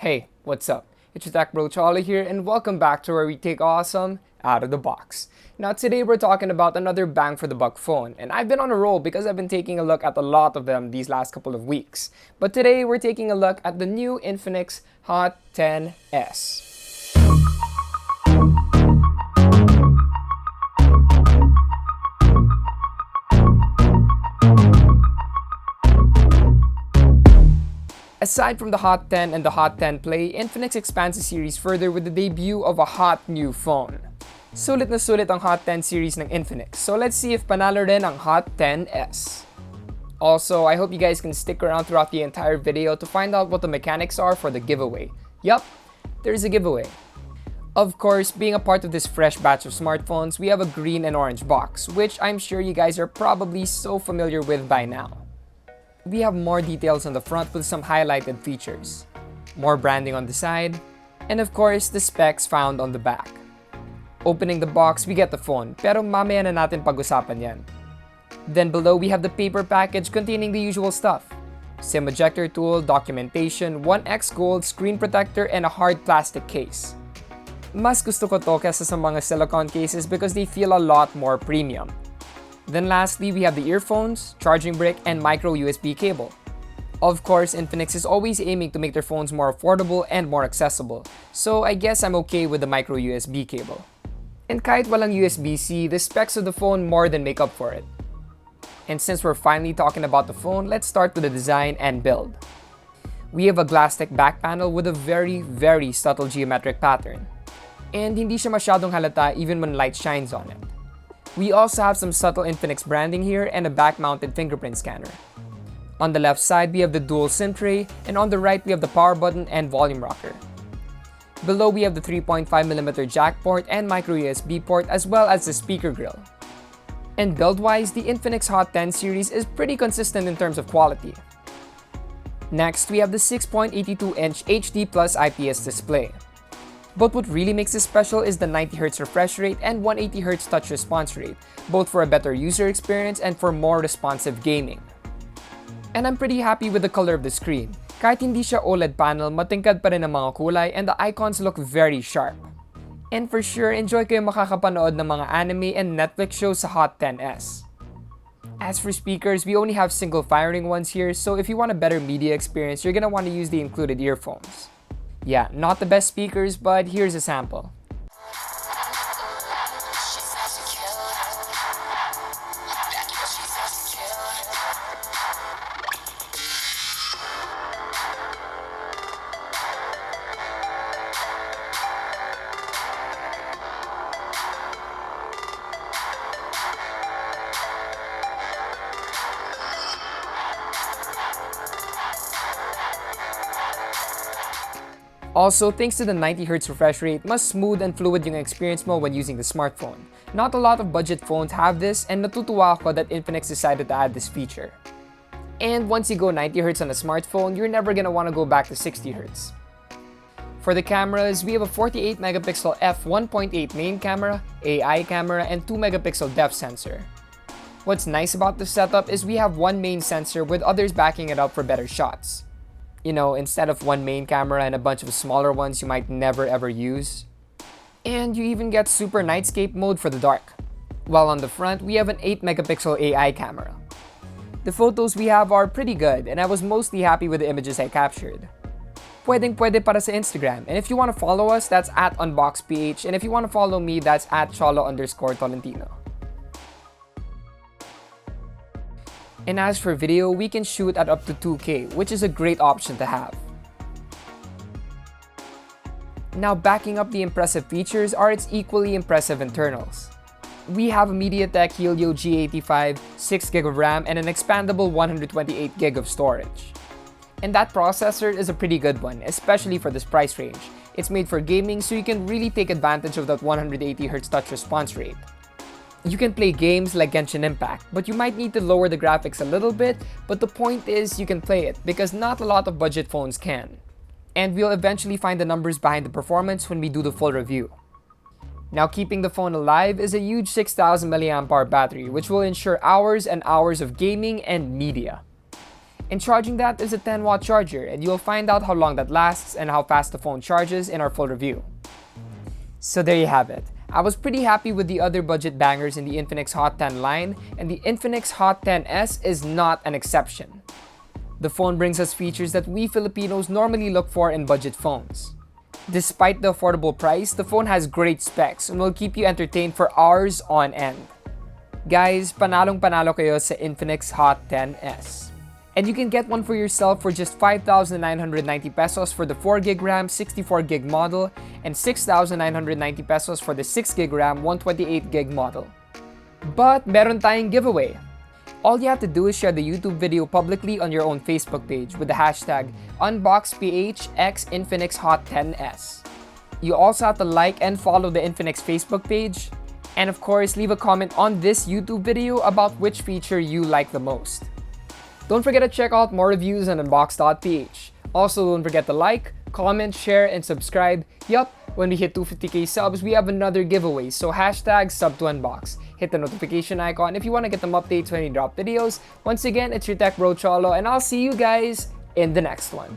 Hey, what's up? It's your tech bro Cholo here, and welcome back to where we take awesome out of the box. Now today we're talking about another bang for the buck phone, and I've been on a roll because I've been taking a look at a lot of them these last couple of weeks. But today we're taking a look at the new Infinix Hot 10s. Aside from the Hot 10 and the Hot 10 Play, Infinix expands the series further with the debut of a hot new phone. Sulit na sulit ang Hot 10 series ng Infinix, so let's see if panalo rin ang Hot 10s. Also, I hope you guys can stick around throughout the entire video to find out what the mechanics are for the giveaway. Yup, there's a giveaway. Of course, being a part of this fresh batch of smartphones, we have a green and orange box, which I'm sure you guys are probably so familiar with by now. We have more details on the front with some highlighted features, more branding on the side, and of course, the specs found on the back. Opening the box, we get the phone, pero mamaya na natin pag-usapan yan. Then below, we have the paper package containing the usual stuff. SIM ejector tool, documentation, 1x gold, screen protector, and a hard plastic case. Mas gusto ko to kesa sa mga silicone cases because they feel a lot more premium. Then lastly, we have the earphones, charging brick, and micro USB cable. Of course, Infinix is always aiming to make their phones more affordable and more accessible, so I guess I'm okay with the micro USB cable. And kahit walang USB-C, the specs of the phone more than make up for it. And since we're finally talking about the phone, let's start with the design and build. We have a glass-tech back panel with a very subtle geometric pattern. And hindi siya masyadong halata even when light shines on it. We also have some subtle Infinix branding here and a back-mounted fingerprint scanner. On the left side, we have the dual SIM tray, and on the right, we have the power button and volume rocker. Below, we have the 3.5mm jack port and micro USB port, as well as the speaker grill. And build-wise, the Infinix Hot 10 series is pretty consistent in terms of quality. Next, we have the 6.82-inch HD Plus IPS display. But what really makes this special is the 90Hz refresh rate and 180Hz touch response rate, both for a better user experience and for more responsive gaming. And I'm pretty happy with the color of the screen. Kahit hindi siya OLED panel, matingkad pa rin ang mga kulay and the icons look very sharp. And for sure, enjoy kayo makakapanood ng mga anime and Netflix shows sa Hot 10s. As for speakers, we only have single firing ones here, so if you want a better media experience, you're gonna want to use the included earphones. Yeah, not the best speakers, but here's a sample. Also, thanks to the 90Hz refresh rate, mas smooth and fluid yung experience mo when using the smartphone. Not a lot of budget phones have this, and natutuwa ako that Infinix decided to add this feature. And once you go 90Hz on a smartphone, you're never gonna want to go back to 60Hz. For the cameras, we have a 48MP f1.8 main camera, AI camera, and 2MP depth sensor. What's nice about this setup is we have one main sensor with others backing it up for better shots. You know, instead of one main camera and a bunch of smaller ones you might never ever use. And you even get super nightscape mode for the dark. While on the front, we have an 8MP AI camera. The photos we have are pretty good, and I was mostly happy with the images I captured. Pwedeng-pwede para sa Instagram, and if you want to follow us, that's at Unbox PH, and if you want to follow me, that's at Cholo_Tolentino. And as for video, we can shoot at up to 2K, which is a great option to have. Now backing up the impressive features are its equally impressive internals. We have a MediaTek Helio G85, 6GB of RAM, and an expandable 128GB of storage. And that processor is a pretty good one, especially for this price range. It's made for gaming, so you can really take advantage of that 180Hz touch response rate. You can play games like Genshin Impact, but you might need to lower the graphics a little bit, but the point is you can play it, because not a lot of budget phones can. And we'll eventually find the numbers behind the performance when we do the full review. Now keeping the phone alive is a huge 6000 mAh battery, which will ensure hours and hours of gaming and media. And charging that is a 10-watt charger, and you'll find out how long that lasts and how fast the phone charges in our full review. So there you have it. I was pretty happy with the other budget bangers in the Infinix Hot 10 line, and the Infinix Hot 10s is not an exception. The phone brings us features that we Filipinos normally look for in budget phones. Despite the affordable price, the phone has great specs and will keep you entertained for hours on end. Guys, panalong-panalo kayo sa Infinix Hot 10s. And you can get one for yourself for just 5,990 pesos for the 4GB RAM 64GB model and 6,990 pesos for the 6GB RAM 128GB model. But meron tayong giveaway. All you have to do is share the YouTube video publicly on your own Facebook page with the hashtag Unbox PH x Infinix Hot 10s. You also have to like and follow the Infinix Facebook page, and of course leave a comment on this YouTube video about which feature you like the most. Don't forget to check out more reviews on unbox.ph. Also, don't forget to like, comment, share, and subscribe. Yup, when we hit 250k subs, we have another giveaway, so hashtag sub2unbox. Hit the notification icon if you want to get them updates when we drop videos. Once again, it's your tech bro Cholo, and I'll see you guys in the next one.